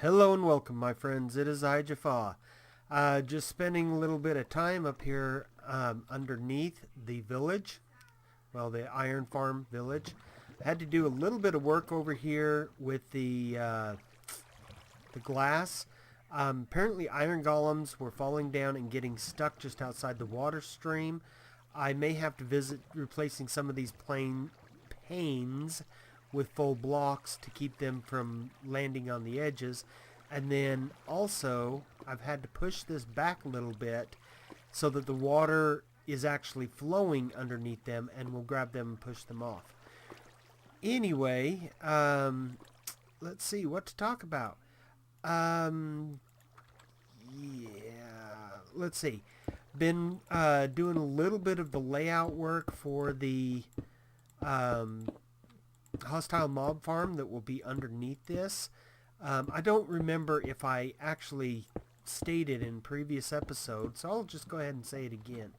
Hello and welcome, my friends. It is I, Jaffa. Just spending a little bit of time up here underneath the village. Well, the iron farm village. I had to do a little bit of work over here with the glass. Apparently iron golems were falling down and getting stuck just outside the water stream. I may have to visit replacing some of these panes with full blocks to keep them from landing on the edges. And then also I've had to push this back a little bit so that the water is actually flowing underneath them and will grab them and push them off. Anyway, let's see what to talk about. Let's see. Been doing a little bit of the layout work for the hostile mob farm that will be underneath this. I don't remember if I actually stated in previous episodes, so I'll just go ahead and say it again.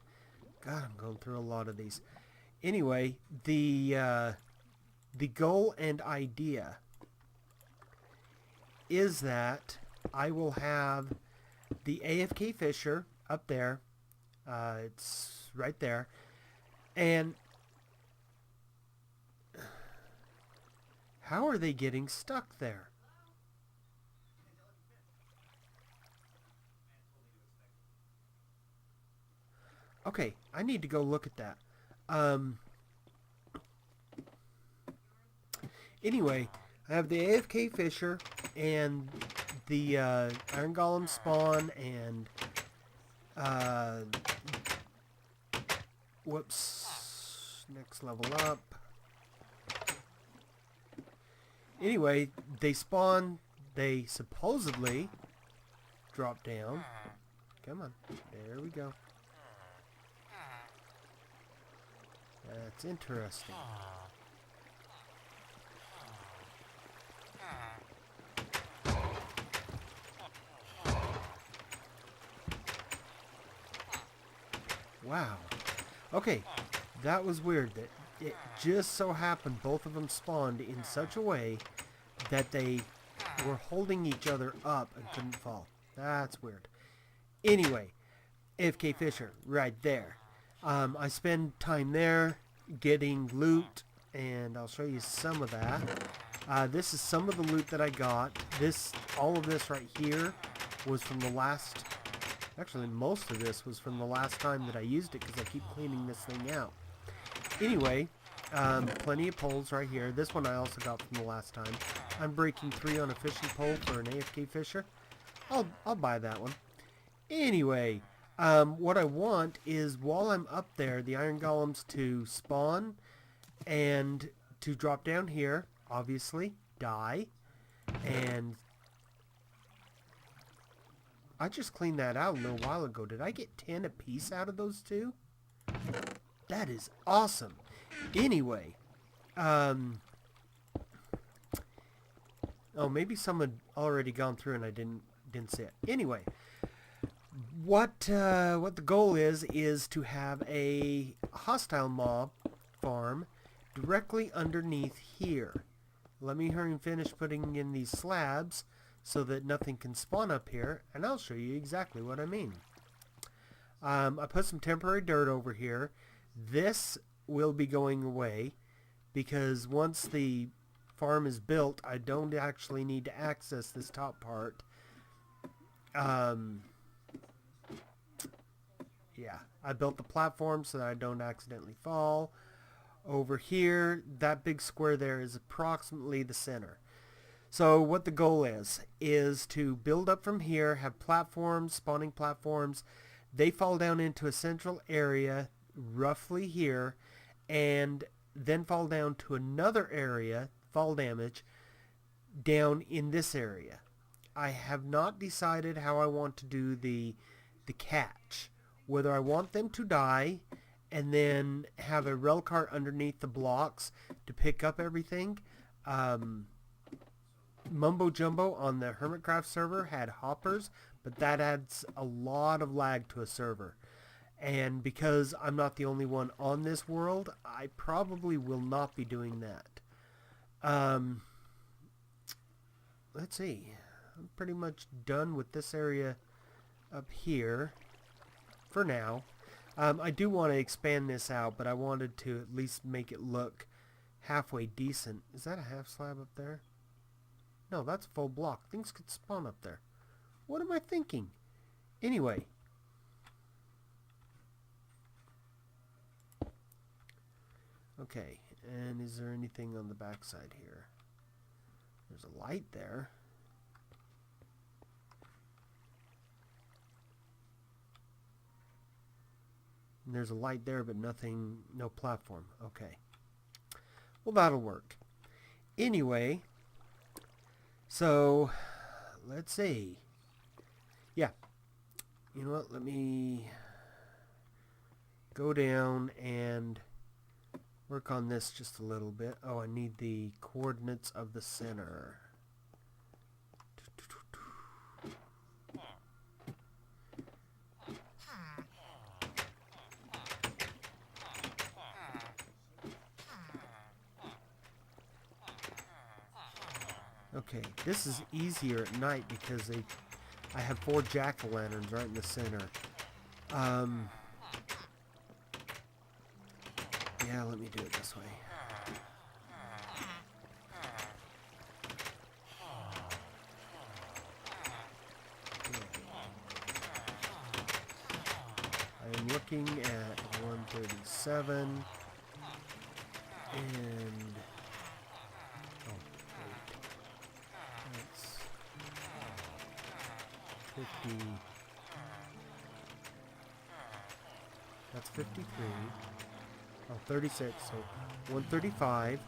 God, I'm going through a lot of these. Anyway, the goal and idea is that I will have the AFK Fisher up there. It's right there. And how are they getting stuck there? Okay, I need to go look at that. Anyway, I have the AFK Fisher and the Iron Golem spawn and whoops, next level up. Anyway, they spawn, they supposedly drop down. Come on, there we go. That's interesting. Wow. Okay, that was weird. That it just so happened both of them spawned in such a way that they were holding each other up and couldn't fall. That's weird. Anyway, AFK Fisher, right there. I spend time there getting loot, and I'll show you some of that. This is some of the loot that I got. All of this right here was from the last... Actually, most of this was from the last time that I used it because I keep cleaning this thing out. Anyway, plenty of poles right here. This one I also got from the last time. I'm breaking 3 on a fishing pole for an AFK Fisher. I'll buy that one. Anyway, what I want is while I'm up there, the iron golems to spawn and to drop down here, obviously, die, and I just cleaned that out a little while ago. Did I get 10 apiece out of those two? That is awesome. Anyway, oh, maybe some had already gone through and I didn't see it. Anyway, what the goal is to have a hostile mob farm directly underneath here. Let me hurry and finish putting in these slabs so that nothing can spawn up here, and I'll show you exactly what I mean. I put some temporary dirt over here. This will be going away because once the farm is built, I don't actually need to access this top part. Yeah, I built the platform so that I don't accidentally fall. Over here, that big square there is approximately the center. So what the goal is to build up from here, have platforms, spawning platforms. They fall down into a central area, roughly here, and then fall down to another area, fall damage, down in this area. I have not decided how I want to do the catch. Whether I want them to die and then have a rail cart underneath the blocks to pick up everything. Mumbo Jumbo on the Hermitcraft server had hoppers, but that adds a lot of lag to a server. And because I'm not the only one on this world, I probably will not be doing that. Let's see. I'm pretty much done with this area up here for now. I do want to expand this out, but I wanted to at least make it look halfway decent. Is that a half slab up there? No, that's a full block. Things could spawn up there. What am I thinking? Anyway. Okay, and is there anything on the backside here? There's a light there. And there's a light there, but nothing, no platform. Okay. Well, that'll work. Anyway, so let's see. Yeah. You know what? Let me go down and work on this just a little bit. Oh, I need the coordinates of the center. Okay, this is easier at night because I have 4 jack-o'-lanterns right in the center. Yeah, let me do it this way. I am looking at 137 and oh wait, that's 50. That's 53. Oh, 36, so 135.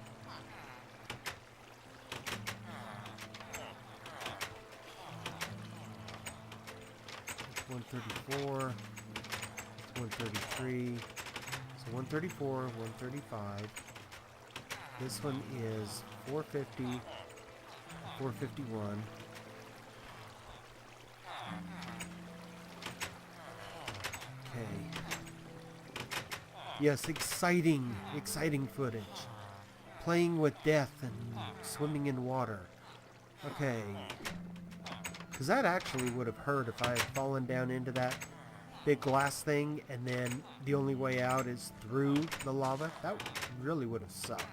It's 134. It's 133. So 134, 135. This one is 450, 451. Okay. Yes, exciting footage. Playing with death and swimming in water. Okay. Because that actually would have hurt if I had fallen down into that big glass thing and then the only way out is through the lava. That really would have sucked.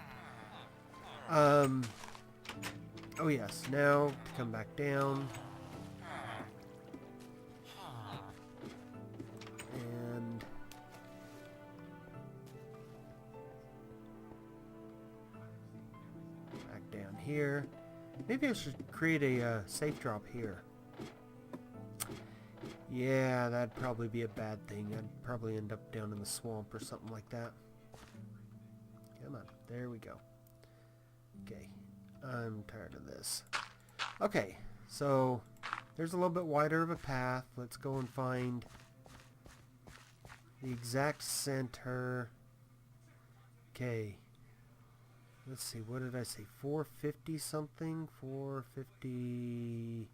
Oh yes, now to come back down. And back down here. Maybe I should create a safe drop here. Yeah, that'd probably be a bad thing. I'd probably end up down in the swamp or something like that. Come on, there we go. Okay, I'm tired of this. Okay, so there's a little bit wider of a path. Let's go and find the exact center. Okay, let's see, what did I say? 450 something? 450,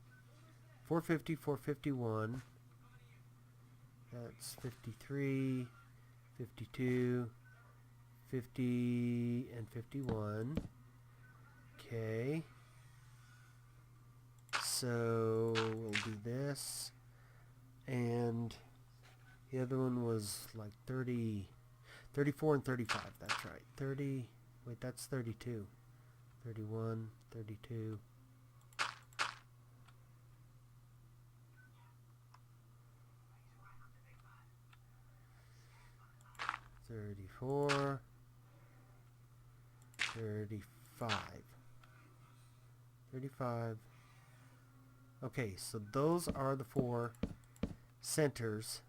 450, 451. That's 53, 52, 50, and 51. Okay. So we'll do this. And the other one was like 30, 34 and 35. That's right. 30, wait, that's 32. 31, 32. 34, 35, 35. Okay, so those are the 4 centers.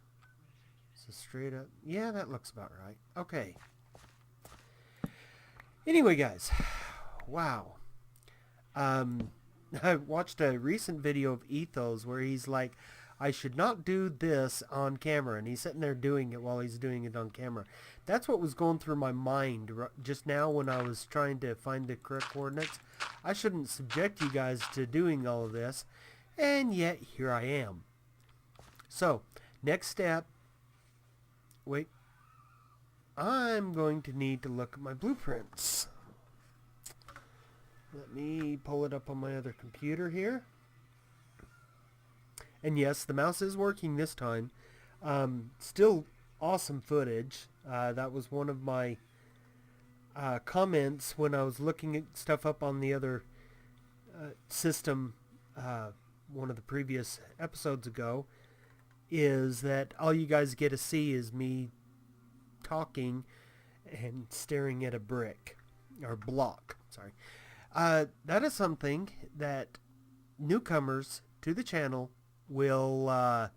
So straight up, yeah, that looks about right. Okay. Anyway, guys, wow. I watched a recent video of Ethos where he's like, I should not do this on camera, and he's sitting there doing it while he's doing it on camera. That's what was going through my mind just now when I was trying to find the correct coordinates. I shouldn't subject you guys to doing all of this, and yet here I am. So, next step, wait, I'm going to need to look at my blueprints. Let me pull it up on my other computer here. And yes, the mouse is working this time. Still awesome footage. That was one of my comments when I was looking at stuff up on the other system one of the previous episodes ago, is that all you guys get to see is me talking and staring at a brick or block. Sorry. That is something that newcomers to the channel will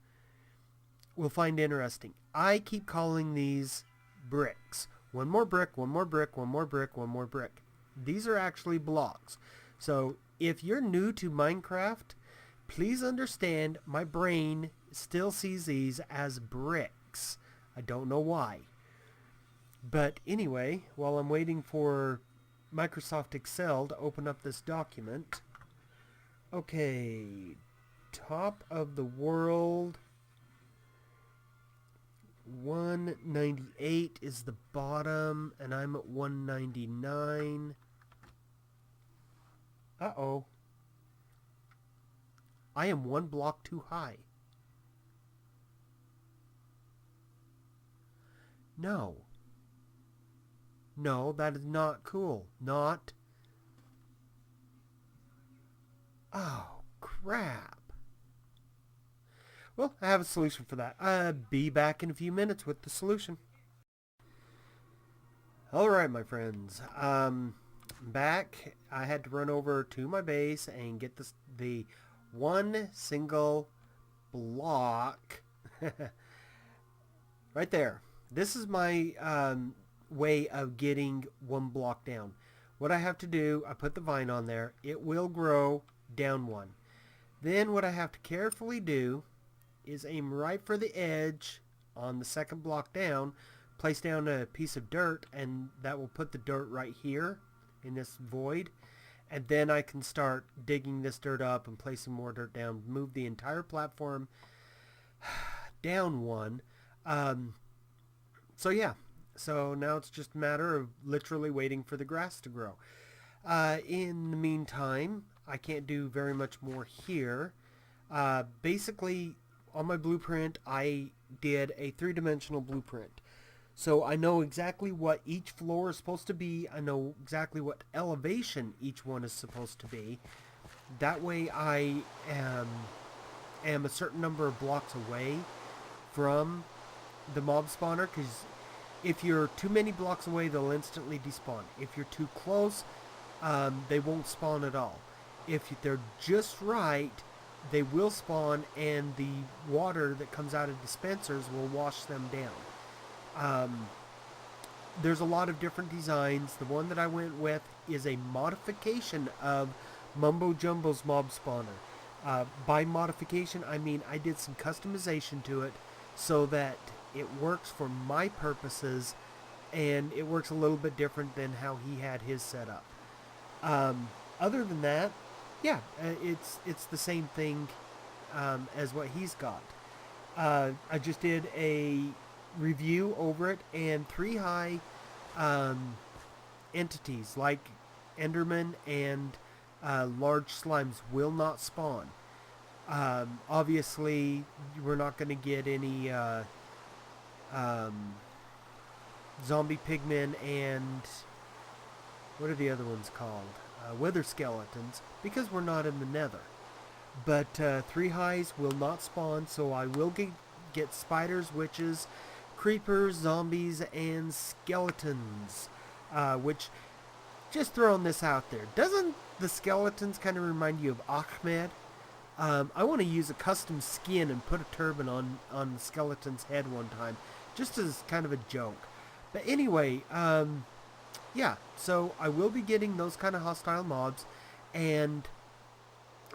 find interesting. I keep calling these bricks. One more brick, one more brick, one more brick, one more brick. These are actually blocks. So if you're new to Minecraft, please understand my brain still sees these as bricks. I don't know why. But anyway, while I'm waiting for Microsoft Excel to open up this document. Okay, top of the world. 198 is the bottom, and I'm at 199. Uh-oh. I am one block too high. No. No, that is not cool. Not. Oh, crap. Well, I have a solution for that. Be back in a few minutes with the solution. Alright, my friends. Back. I had to run over to my base and get the one single block. Right there. This is my way of getting one block down. What I have to do, I put the vine on there. It will grow down one. Then what I have to carefully do is aim right for the edge on the second block down, place down a piece of dirt, and that will put the dirt right here in this void. And then I can start digging this dirt up and placing more dirt down, move the entire platform down one. So yeah, so now it's just a matter of literally waiting for the grass to grow. In the meantime, I can't do very much more here. Basically, on my blueprint, I did a three-dimensional blueprint. So I know exactly what each floor is supposed to be. I know exactly what elevation each one is supposed to be. That way I am a certain number of blocks away from the mob spawner, because if you're too many blocks away, they'll instantly despawn. If you're too close, they won't spawn at all. If they're just right, they will spawn, and the water that comes out of dispensers will wash them down. There's a lot of different designs. The one that I went with is a modification of Mumbo Jumbo's mob spawner. By modification, I mean I did some customization to it so that it works for my purposes, and it works a little bit different than how he had his set up. Other than that, yeah, it's the same thing as what he's got. I just did a review over it, and 3 high entities like Enderman and large slimes will not spawn. Obviously, we're not going to get any zombie pigmen and what are the other ones called? Wither skeletons, because we're not in the nether. But 3 highs will not spawn, so I will get spiders, witches, creepers, zombies, and skeletons. Which, just throwing this out there, doesn't the skeletons kind of remind you of Ahmed? I want to use a custom skin and put a turban on the skeleton's head one time, just as kind of a joke. But anyway, yeah, so I will be getting those kind of hostile mobs, and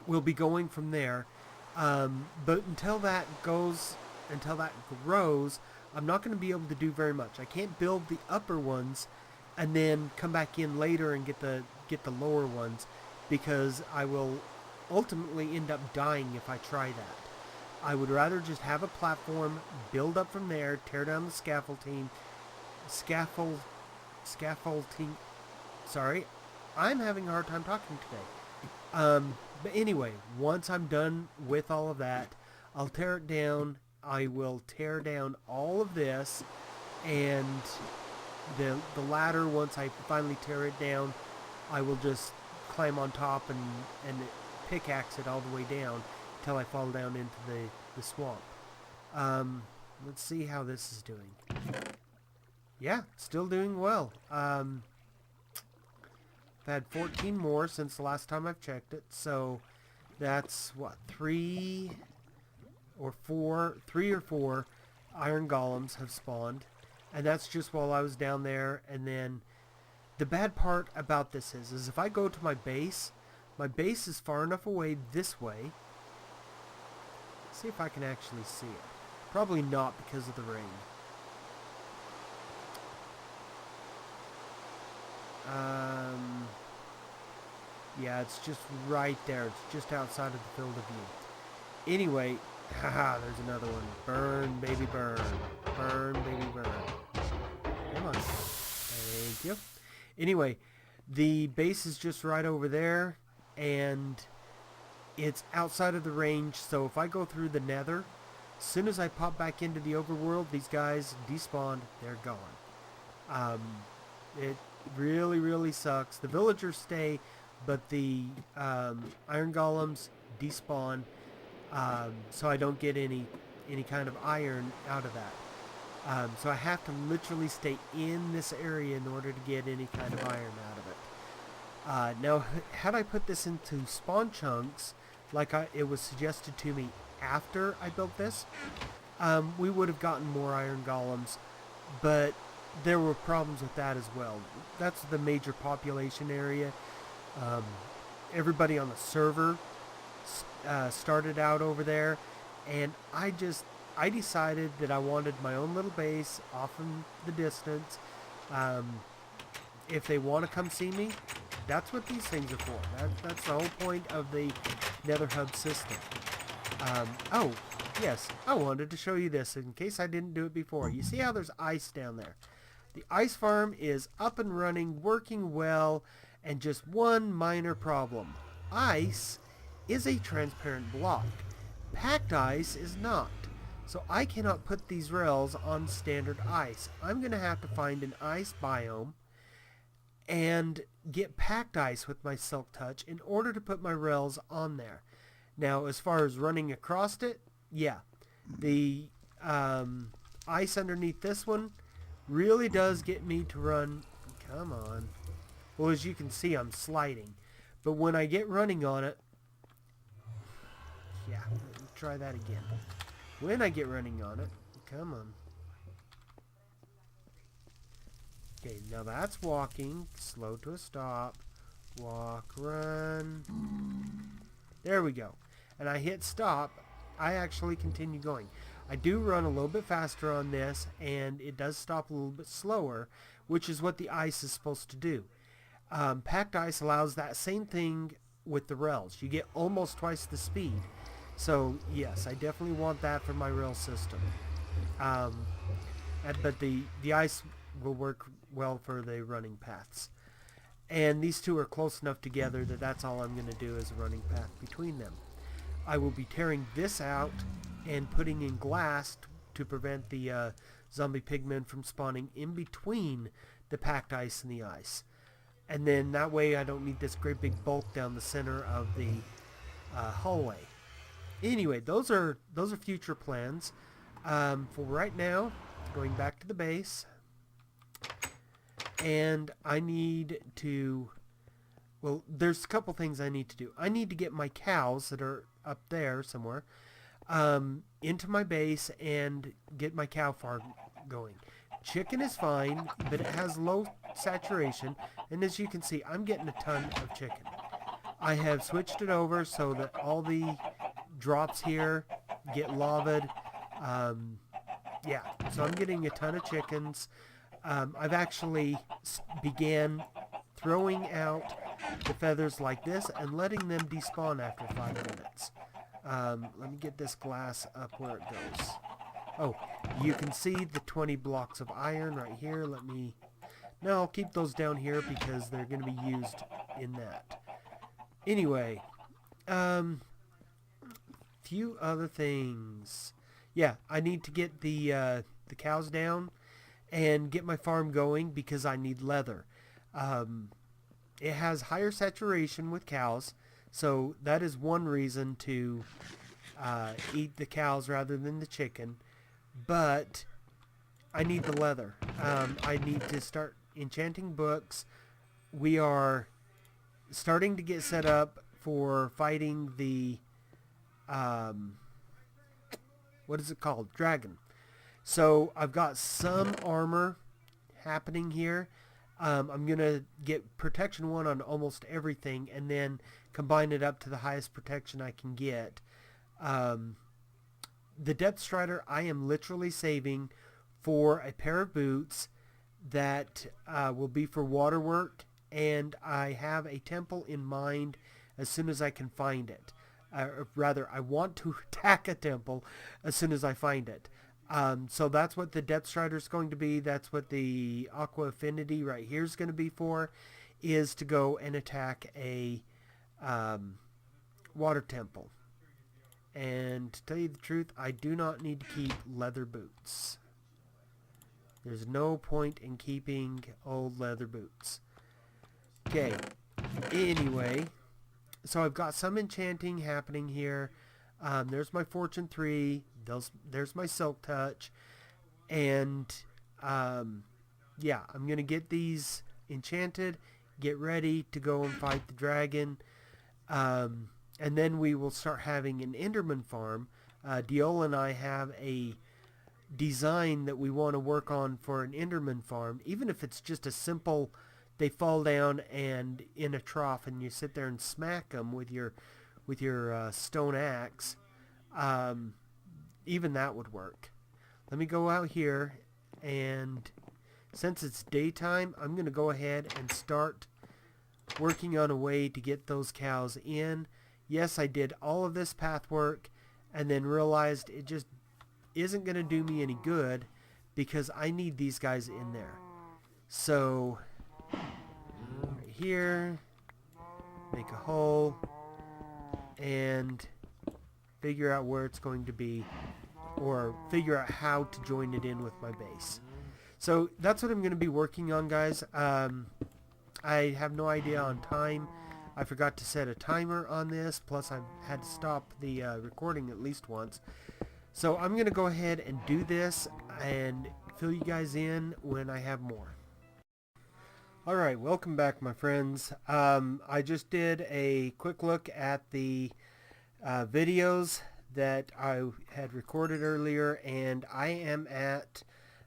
we'll be going from there. But until that grows, I'm not going to be able to do very much. I can't build the upper ones and then come back in later and get the lower ones, because I will ultimately end up dying if I try that. I would rather just have a platform, build up from there, tear down the scaffolding. Sorry, I'm having a hard time talking today. But anyway, once I'm done with all of that, I'll tear it down. I will tear down all of this, and the ladder, once I finally tear it down, I will just climb on top and pickaxe it all the way down until I fall down into the swamp. Let's see how this is doing. Yeah, still doing well. I've had 14 more since the last time I've checked it, so that's what, 3 or 4 iron golems have spawned, and that's just while I was down there. And then the bad part about this is if I go to my base is far enough away this way. Let's see if I can actually see it. Probably not because of the rain. Yeah, it's just right there. It's just outside of the field of view. Anyway, haha, there's another one. Burn, baby, burn. Burn, baby, burn. Come on. Thank you. Anyway, the base is just right over there, and it's outside of the range, so if I go through the nether, as soon as I pop back into the overworld, these guys despawned, they're gone. It really, really sucks. The villagers stay, but the iron golems despawn, so I don't get any kind of iron out of that. So I have to literally stay in this area in order to get any kind of iron out of it. Now, had I put this into spawn chunks, like it was suggested to me after I built this, we would have gotten more iron golems, but there were problems with that as well. That's the major population area. Everybody on the server started out over there, and I decided that I wanted my own little base off in the distance. If they want to come see me, that's what these things are for. That's the whole point of the Nether Hub system. Oh, yes, I wanted to show you this in case I didn't do it before. You see how there's ice down there? The ice farm is up and running, working well, and just one minor problem. Ice is a transparent block. Packed ice is not. So I cannot put these rails on standard ice. I'm going to have to find an ice biome and get packed ice with my Silk Touch in order to put my rails on there. Now, as far as running across it, yeah, the ice underneath this one really does get me to run. Come on. Well, as you can see, I'm sliding. But when I get running on it, yeah, let me try that again. When I get running on it, come on. Okay, now that's walking. Slow to a stop. Walk, run. There we go. And I hit stop. I actually continue going. I do run a little bit faster on this, and it does stop a little bit slower, which is what the ice is supposed to do. Packed ice allows that same thing with the rails. You get almost twice the speed. So, yes, I definitely want that for my rail system. But the ice will work well for the running paths. And these two are close enough together that that's all I'm going to do is a running path between them. I will be tearing this out and putting in glass to prevent the zombie pigmen from spawning in between the packed ice and the ice. And then that way I don't need this great big bulk down the center of the hallway. Anyway, those are future plans. For right now, going back to the base, and I need to, well, there's a couple things I need to do. I need to get my cows that are up there somewhere into my base and get my cow farm going. Chicken is fine, but it has low saturation, and as you can see, I'm getting a ton of chicken. I have switched it over so that all the drops here get lavaed. Yeah, so I'm getting a ton of chickens. I've actually began throwing out the feathers like this and letting them despawn after 5 minutes. Let me get this glass up where it goes. Oh, you can see the 20 blocks of iron right here. No, I'll keep those down here because they're going to be used in that. Anyway, few other things. Yeah, I need to get the cows down and get my farm going because I need leather. It has higher saturation with cows, so that is one reason to eat the cows rather than the chicken. But I need the leather. I need to start enchanting books. We are starting to get set up for fighting the what is it called? Dragon. So I've got some armor happening here. I'm going to get protection 1 on almost everything and then combine it up to the highest protection I can get. The Depth Strider I am literally saving for a pair of boots that will be for water work, and I have a temple in mind as soon as I can find it. Rather, I want to attack a temple as soon as I find it. So that's what the Depth Strider is going to be. That's what the Aqua Affinity right here is going to be for, is to go and attack a water temple. And to tell you the truth, I do not need to keep leather boots. There's no point in keeping old leather boots. Okay, anyway, so I've got some enchanting happening here. There's my Fortune 3. There's my Silk Touch. And, yeah, I'm going to get these enchanted, get ready to go and fight the dragon. And then we will start having an Enderman farm. Diola and I have a design that we want to work on for an Enderman farm, even if it's just a simple, they fall down and in a trough and you sit there and smack them with your stone axe. Even that would work. Let me go out here, and since it's daytime, I'm going to go ahead and start working on a way to get those cows in. Yes, I did all of this path work and then realized it just isn't going to do me any good because I need these guys in there. So, right here, make a hole, and figure out where it's going to be, or figure out how to join it in with my base. So that's what I'm going to be working on, guys. I have no idea on time. I forgot to set a timer on this, plus I've had to stop the recording at least once. So I'm going to go ahead and do this and fill you guys in when I have more. Alright, welcome back, my friends. I just did a quick look at the videos that I had recorded earlier, and I am at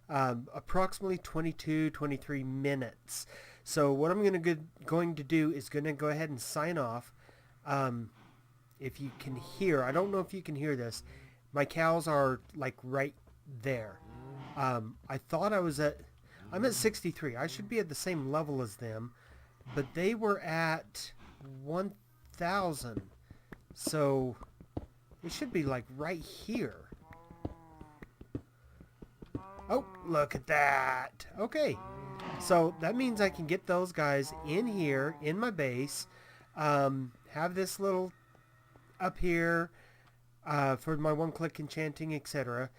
approximately 23 minutes. So what I'm going to do is going to go ahead and sign off. If you can hear, I don't know if you can hear this, my cows are like right there. I thought I'm at 63. I should be at the same level as them, but they were at 1,000. So it should be like right here. Oh, look at that. Okay. So that means I can get those guys in here, in my base, have this little up here for my one-click enchanting, etc.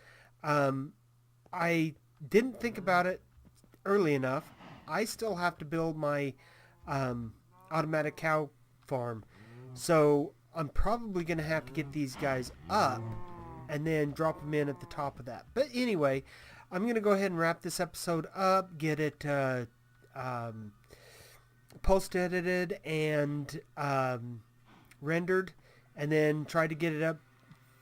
I didn't think about it early enough. I still have to build my automatic cow farm. So I'm probably going to have to get these guys up and then drop them in at the top of that. But anyway, I'm going to go ahead and wrap this episode up, get it post-edited and rendered, and then try to get it up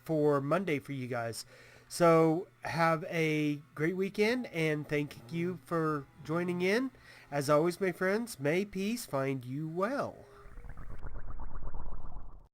for Monday for you guys. So have a great weekend, and thank you for joining in. As always, my friends, may peace find you well.